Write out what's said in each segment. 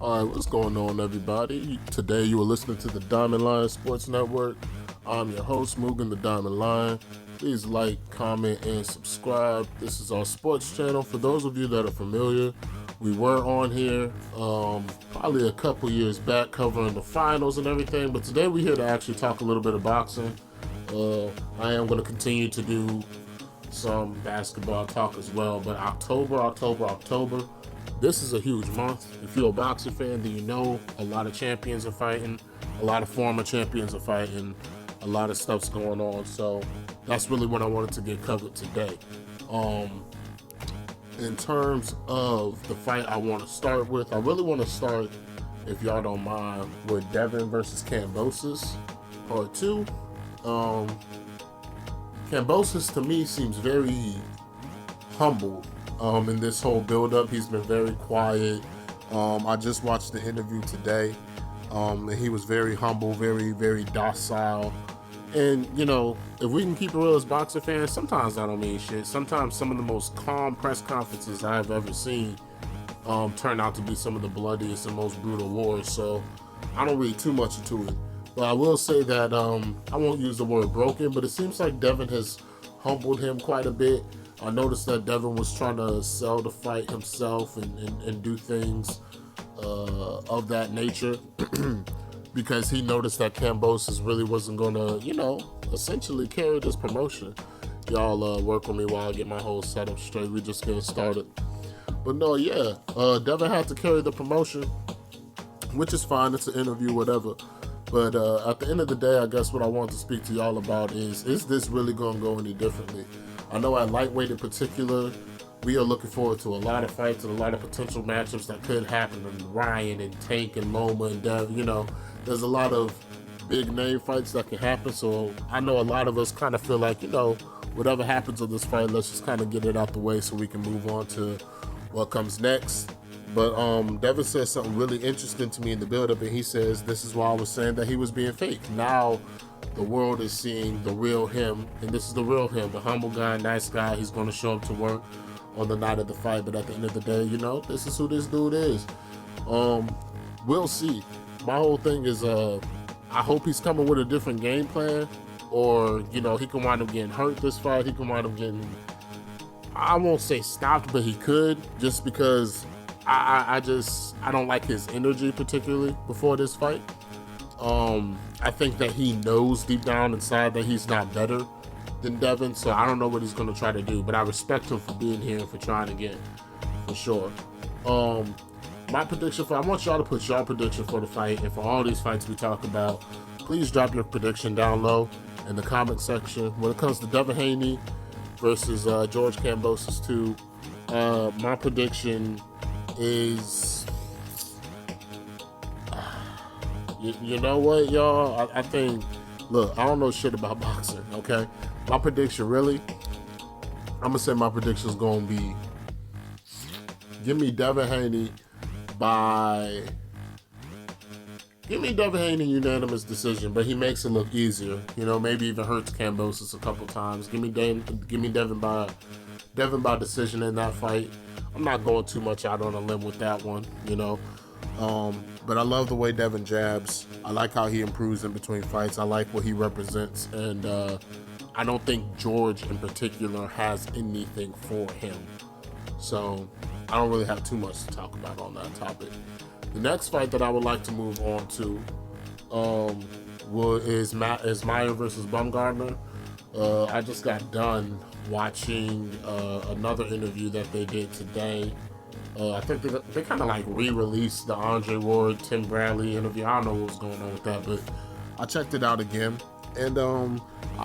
All right, what's going on, everybody? Today you are listening to the Diamond Lion Sports Network. I'm your host, Mugen the Diamond Lion. Please like, comment, and subscribe. This is our sports channel. For those of you that are familiar, we were on here probably a couple years back covering the finals and everything, but today we're here to actually talk a little bit of boxing. I am going to continue to do some basketball talk as well, but October. This is a huge month. If you're a boxing fan, then you know a lot of champions are fighting, a lot of former champions are fighting, a lot of stuff's going on. So that's really what I wanted to get covered today. In terms of the fight I want to start with, I really want to start, if y'all don't mind, with Devin versus Kambosos, part 2. Kambosos to me seems very humble in this whole build-up. He's been very quiet. I just watched the interview today, and he was very humble, very, very docile. And, you know, if we can keep it real as boxer fans, sometimes that don't mean shit. Sometimes some of the most calm press conferences I've ever seen turn out to be some of the bloodiest and most brutal wars. So I don't read too much into it. But I will say that I won't use the word broken, but it seems like Devin has humbled him quite a bit. I noticed that Devin was trying to sell the fight himself and do things of that nature because he noticed that Kambosos really wasn't going to, you know, essentially carry this promotion. Y'all work with me while I get my whole setup straight. We just getting started. But no, yeah, Devin had to carry the promotion, which is fine. It's an interview, whatever. But at the end of the day, I guess what I want to speak to y'all about is this really going to go any differently? I know at lightweight in particular, we are looking forward to a lot of fights and a lot of potential matchups that could happen. And Ryan and Tank and Loma and Dev, you know, there's a lot of big name fights that can happen. So I know a lot of us kind of feel like, you know, whatever happens in this fight, let's just kind of get it out the way so we can move on to what comes next. But Devin said something really interesting to me in the build-up, and he says this is why I was saying that he was being fake. Now the world is seeing the real him, and this is the real him, the humble guy, nice guy. He's going to show up to work on the night of the fight, but at the end of the day, you know, this is who this dude is. We'll see. My whole thing is I hope he's coming with a different game plan, or, you know, he can wind up getting hurt this fight. He can wind up getting, I won't say stopped, but he could, just because I don't like his energy particularly before this fight. I think that he knows deep down inside that he's not better than Devin, so I don't know what he's going to try to do, but I respect him for being here and for trying again, for sure. My prediction I want y'all to put your prediction for the fight, and for all these fights we talk about, please drop your prediction down low in the comment section. When it comes to Devin Haney versus George Kambosos 2, my prediction is, you know what, y'all? I think, look, I don't know shit about boxing, okay? My prediction, really, I'm going to say my prediction is going to be, give me Devin Haney unanimous decision, but he makes it look easier. You know, maybe even hurts Kambosos a couple times. Give me Devin by decision in that fight. I'm not going too much out on a limb with that one, you know. But I love the way Devin jabs. I like how he improves in between fights. I like what he represents. And I don't think George in particular has anything for him. So I don't really have too much to talk about on that topic. The next fight that I would like to move on to is Meyer versus Bumgardner. I just got done watching another interview that they did today. I think they kind of like re-released the Andre Ward, Tim Bradley interview. I don't know what was going on with that, but I checked it out again. And I'm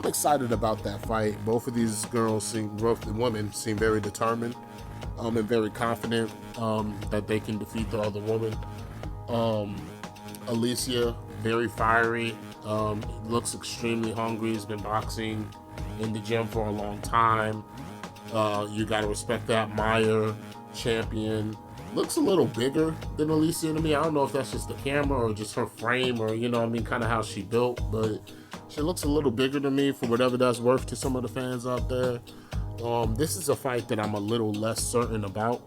excited about that fight. Both of these women seem very determined and very confident that they can defeat the other woman. Alycia, very fiery, looks extremely hungry, has been boxing in the gym for a long time. You got to respect that. Meyer, champion, looks a little bigger than Alycia to me. I don't know if that's just the camera or just her frame or, you know what I mean, kind of how she built, but she looks a little bigger to me for whatever that's worth to some of the fans out there. This is a fight that I'm a little less certain about,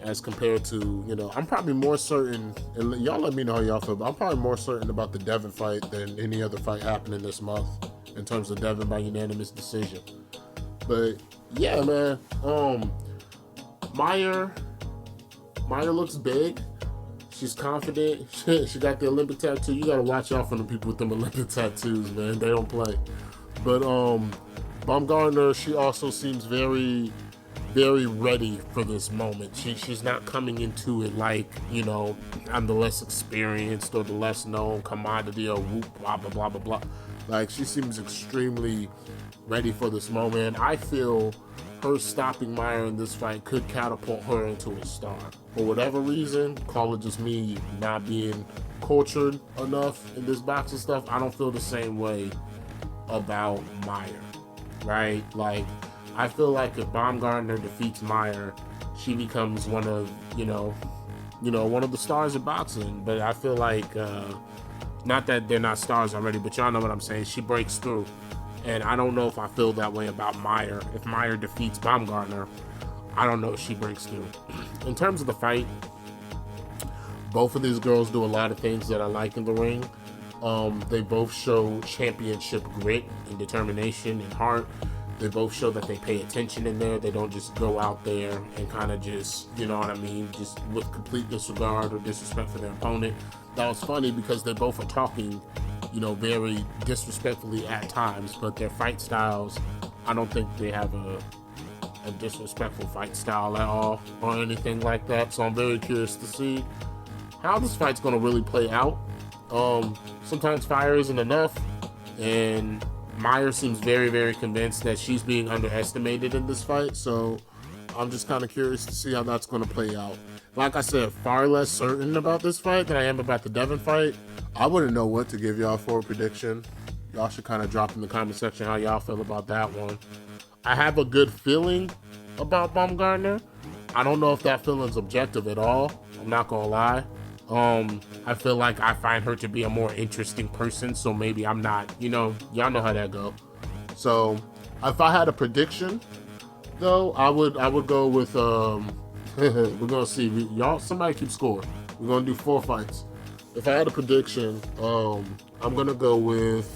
as compared to, I'm probably more certain, and y'all let me know how y'all feel, but I'm probably more certain about the Devin fight than any other fight happening this month in terms of Devin by unanimous decision. But yeah, man, Maya looks big. She's confident. She got the Olympic tattoo. You gotta watch out for the people with them Olympic tattoos, man. They don't play. But Baumgartner, she also seems very, very ready for this moment. She's not coming into it like, I'm the less experienced or the less known commodity or whoop, blah, blah, blah, blah, blah. Like, she seems extremely ready for this moment. I feel her stopping Maya in this fight could catapult her into a star. For whatever reason, call it just me not being cultured enough in this boxing stuff, I don't feel the same way about Maya, right? Like, I feel like if Baumgartner defeats Maya, she becomes one of, one of the stars of boxing. But I feel like, not that they're not stars already, but y'all know what I'm saying. She breaks through. And I don't know if I feel that way about Maya. If Maya defeats Baumgartner, I don't know if she breaks through. In terms of the fight, both of these girls do a lot of things that I like in the ring. They both show championship grit and determination and heart. They both show that they pay attention in there. They don't just go out there and kind of just, just with complete disregard or disrespect for their opponent. That was funny because they both are talking, very disrespectfully at times, but their fight styles, I don't think they have a disrespectful fight style at all or anything like that. So I'm very curious to see how this fight's going to really play out. Sometimes fire isn't enough, and Maya seems very, very convinced that she's being underestimated in this fight, so I'm just kind of curious to see how that's going to play out. Like I said, far less certain about this fight than I am about the Devin fight. I wouldn't know what to give y'all for a prediction. Y'all should kind of drop in the comment section how y'all feel about that one. I have a good feeling about Baumgartner. I don't know if that feeling's objective at all. I'm not going to lie. I feel like I find her to be a more interesting person, so maybe I'm not, y'all know how that go. So if I had a prediction, though, I would go with, we're going to see, y'all, somebody keep score. We're going to do 4 fights. If I had a prediction, I'm going to go with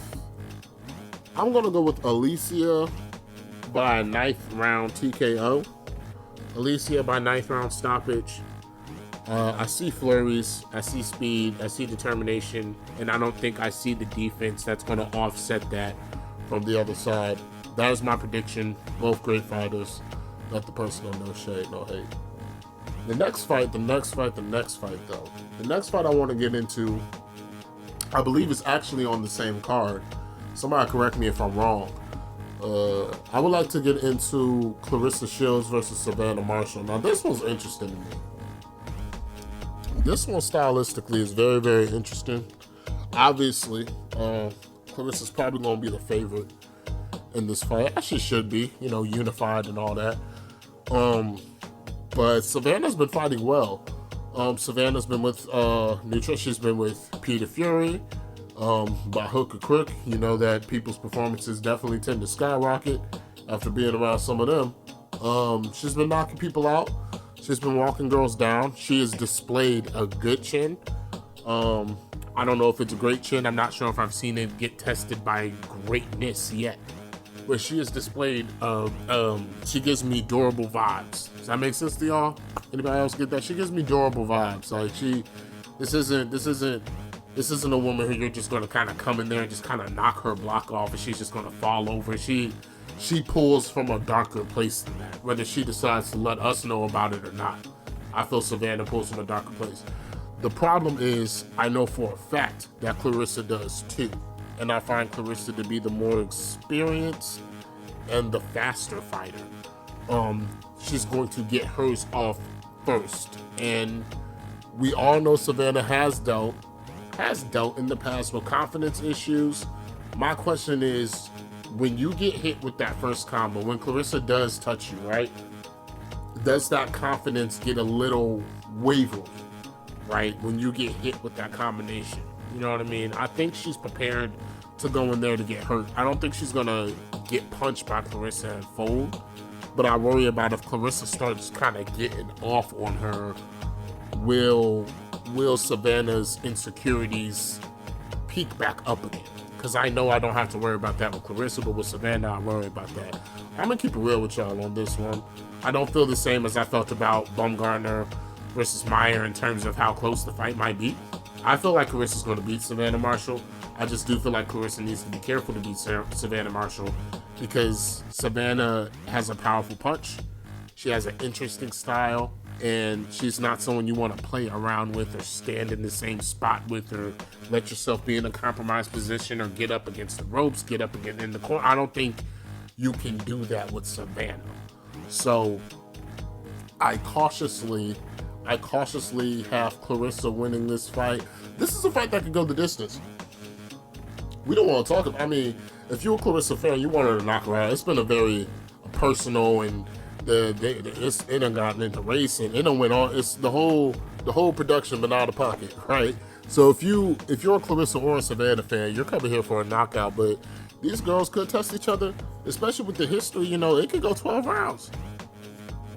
Alycia by 9th round TKO. Alycia by 9th round stoppage. I see flurries, I see speed, I see determination, and I don't think I see the defense that's going to offset that from the other side. That is my prediction. Both great fighters. Let the person know, no shade, no hate. The next fight, though. The next fight I want to get into, I believe is actually on the same card. Somebody correct me if I'm wrong. I would like to get into Claressa Shields versus Savannah Marshall. Now, this one's interesting to me. This one stylistically is very, very interesting. Obviously, Claressa's probably going to be the favorite in this fight. Actually should be, unified and all that. But Savannah's been fighting well. Savannah's been with Nutra. She's been with Peter Fury. By hook or crook, that people's performances definitely tend to skyrocket after being around some of them. She's been knocking people out. She's been walking girls down. She has displayed a good chin. I don't know if it's a great chin. I'm not sure if I've seen it get tested by greatness yet. But she has displayed, she gives me durable vibes. Does that make sense to y'all? Anybody else get that? She gives me durable vibes. Like, this isn't a woman who you're just going to kind of come in there and just kind of knock her block off and she's just going to fall over. She pulls from a darker place than that, whether she decides to let us know about it or not. I feel Savannah pulls from a darker place. The problem is, I know for a fact that Claressa does too. And I find Claressa to be the more experienced and the faster fighter. She's going to get hers off first. And we all know Savannah has dealt in the past with confidence issues. My question is, when you get hit with that first combo, when Claressa does touch you, right? Does that confidence get a little wavering, right? When you get hit with that combination, you know what I mean? I think she's prepared to go in there to get hurt. I don't think she's gonna get punched by Claressa and fold, but I worry about if Claressa starts kind of getting off on her, will Savannah's insecurities peak back up again? Because I know I don't have to worry about that with Claressa, but with Savannah, I worry about that. I'm going to keep it real with y'all on this one. I don't feel the same as I felt about Baumgartner versus Meyer in terms of how close the fight might be. I feel like Claressa's going to beat Savannah Marshall. I just do feel like Claressa needs to be careful to beat Savannah Marshall because Savannah has a powerful punch. She has an interesting style, and she's not someone you want to play around with or stand in the same spot with or let yourself be in a compromised position or get up against the ropes, get up again in the corner. I don't think you can do that with Savannah. So I cautiously have Claressa winning this fight. This is a fight that could go the distance. We don't want to talk about, I mean, if you're a Claressa fan, you want her to knock her out. It's been a very personal, and it done gotten into racing. It done went on. It's the whole production been out of pocket, right? So if you're a Claressa or a Savannah fan, you're coming here for a knockout. But these girls could test each other, especially with the history. You know, it could go 12 rounds.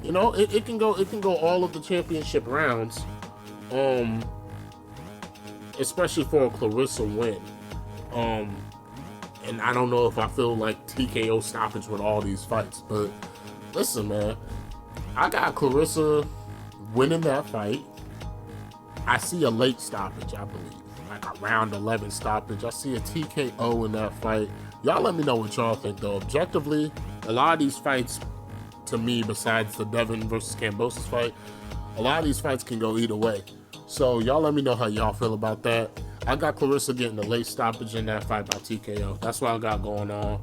You know, it can go all of the championship rounds. Especially for a Claressa win. And I don't know if I feel like TKO stoppage with all these fights, but listen, man, I got Claressa winning that fight. I see a late stoppage, I believe, like a round 11 stoppage. I see a TKO in that fight. Y'all let me know what y'all think, though. Objectively, a lot of these fights, to me, besides the Devin versus Kambosos fight, a lot of these fights can go either way. So y'all let me know how y'all feel about that. I got Claressa getting the late stoppage in that fight by TKO. That's what I got going on.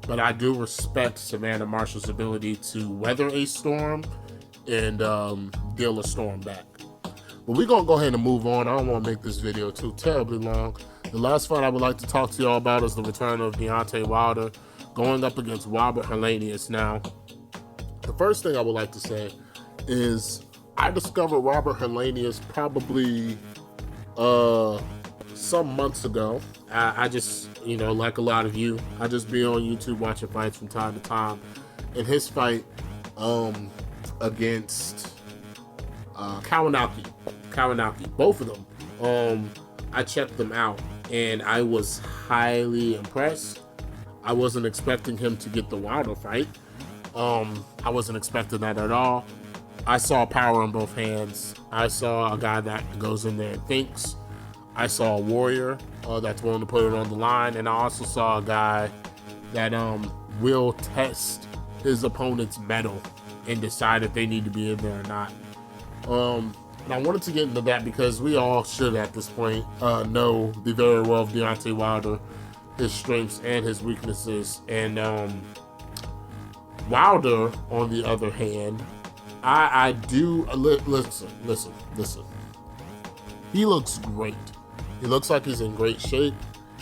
But I do respect Savannah Marshall's ability to weather a storm and deal a storm back. But we're going to go ahead and move on. I don't want to make this video too terribly long. The last fight I would like to talk to y'all about is the return of Deontay Wilder going up against Robert Helenius. Now, the first thing I would like to say is I discovered Robert Helenius probably some months ago. I just, you know, like a lot of you, I just be on YouTube watching fights from time to time. And his fight against Kawanaki, both of them, I checked them out and I was highly impressed. I wasn't expecting him to get the Wilder fight. I wasn't expecting that at all. I saw power in both hands. I saw a guy that goes in there and thinks. I saw a warrior that's willing to put it on the line. And I also saw a guy that will test his opponent's mettle and decide if they need to be in there or not. And I wanted to get into that because we all should at this point know the very well of Deontay Wilder, his strengths and his weaknesses. And Wilder, on the other hand, I do listen. He looks great. He looks like he's in great shape.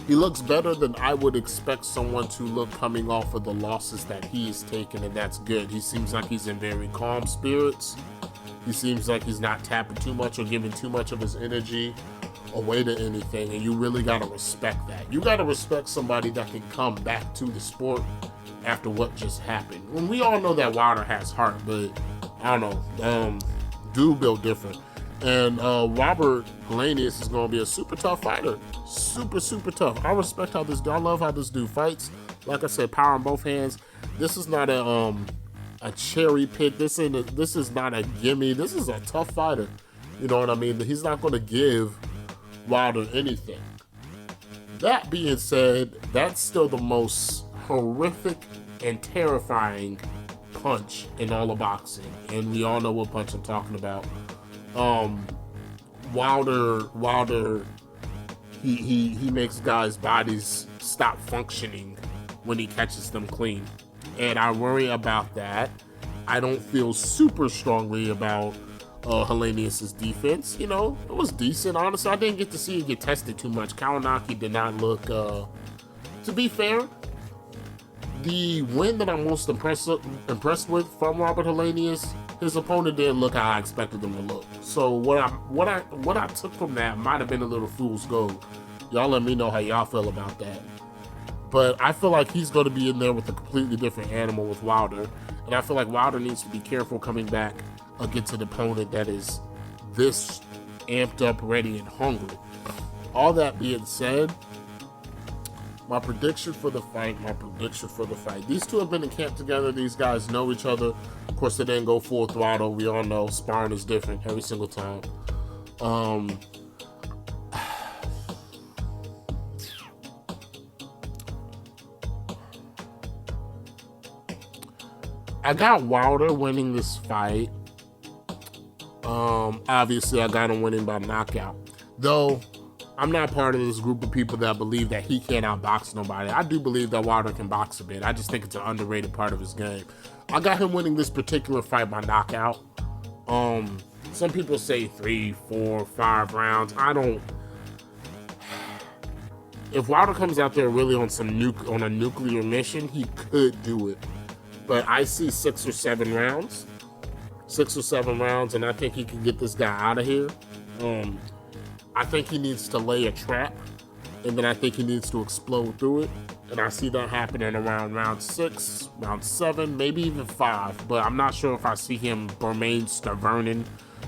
He looks better than I would expect someone to look coming off of the losses that he has taken, and that's good. He seems like he's in very calm spirits. He seems like he's not tapping too much or giving too much of his energy away to anything, and you really gotta respect that. You gotta respect somebody that can come back to the sport after what just happened. And we all know that Wilder has heart, but I don't know, dude built different. And Robert Helenius is going to be a super tough fighter. Super tough. I respect how I love how this dude fights. Like I said, power in both hands. This is not a cherry pick. This is not a gimme. This is a tough fighter. You know what I mean? He's not going to give Wilder anything. That being said, that's still the most horrific and terrifying punch in all of boxing, and we all know what punch I'm talking about. Wilder, he makes guys' bodies stop functioning when he catches them clean, and I worry about that. I don't feel super strongly about Helenius' defense. You know, it was decent. Honestly, I didn't get to see it get tested too much. Kawanaki did not look, to be fair, the win that I'm most impressed with from Robert Helenius, his opponent didn't look how I expected them to look. So what I took from that might have been a little fool's gold. Y'all let me know how y'all feel about that. But I feel like he's going to be in there with a completely different animal with Wilder. And I feel like Wilder needs to be careful coming back against an opponent that is this amped up, ready, and hungry. All that being said, my prediction for the fight. These two have been in camp together. These guys know each other. Of course, they didn't go full throttle. We all know sparring is different every single time. I got Wilder winning this fight. Obviously, I got him winning by knockout. Though, I'm not part of this group of people that believe that he can't outbox nobody. I do believe that Wilder can box a bit. I just think it's an underrated part of his game. I got him winning this particular fight by knockout. Some people say 3, 4, 5 rounds. I don't. If Wilder comes out there really on on a nuclear mission, he could do it. But I see 6 or 7 rounds. 6 or 7 rounds, and I think he can get this guy out of here. I think he needs to lay a trap, and then I think he needs to explode through it. And I see that happening around round 6, round 7, maybe even 5. But I'm not sure if I see him remain Vernon,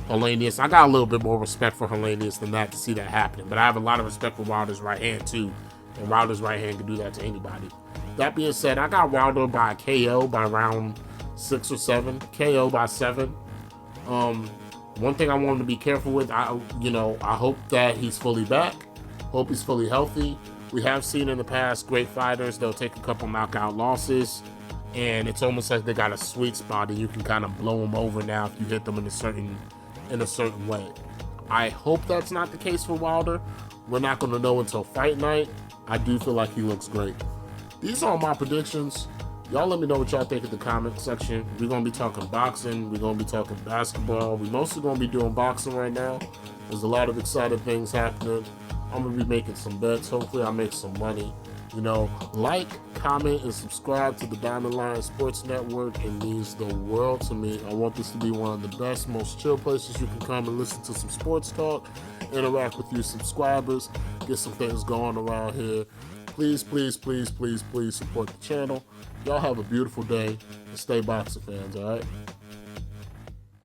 Helenius. I got a little bit more respect for Helenius than that to see that happening. But I have a lot of respect for Wilder's right hand, too. And Wilder's right hand can do that to anybody. That being said, I got Wilder by KO by round 6 or 7. KO by 7. One thing I want him to be careful with, I hope that he's fully back. Hope he's fully healthy. We have seen in the past great fighters, they'll take a couple knockout losses, and it's almost like they got a sweet spot, and you can kind of blow them over now if you hit them in a certain way. I hope that's not the case for Wilder. We're not going to know until fight night. I do feel like he looks great. These are my predictions. Y'all let me know what y'all think in the comment section. We're going to be talking boxing. We're going to be talking basketball. We're mostly going to be doing boxing right now. There's a lot of exciting things happening. I'm going to be making some bets. Hopefully I make some money. Like, comment, and subscribe to the Diamond Lion Sports Network. It means the world to me. I want this to be one of the best, most chill places you can come and listen to some sports talk, interact with your subscribers, get some things going around here. Please, please, please, please, please support the channel. Y'all have a beautiful day and stay boxing fans, all right?